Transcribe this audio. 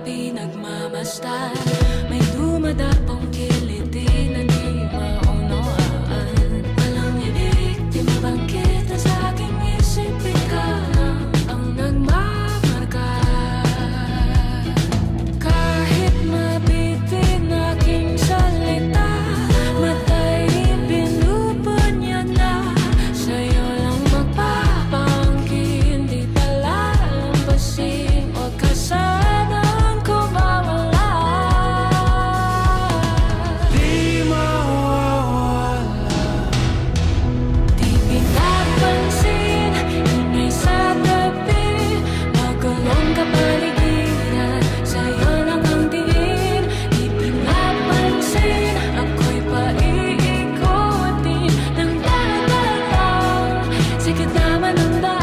pinagmamasdan. May dumadapong kiliti na di maunawaan. Walang ibig, di mabangkit sa aking isip. Ikaw lang ang nagmamarka. Kahit mabitin aking salita, matay pinupunyag na. Sa'yo lang magpapangkin, di pala lampasin. Huwag ka sanang kumawala. Di mawawala. Di pinapansin, ingay sa tabi, magulong kapaligiran. Sa'yo lang ang tingin, di pinapansin. Ako'y paiikutin ng dahan-dahan, sige tama ng dahan.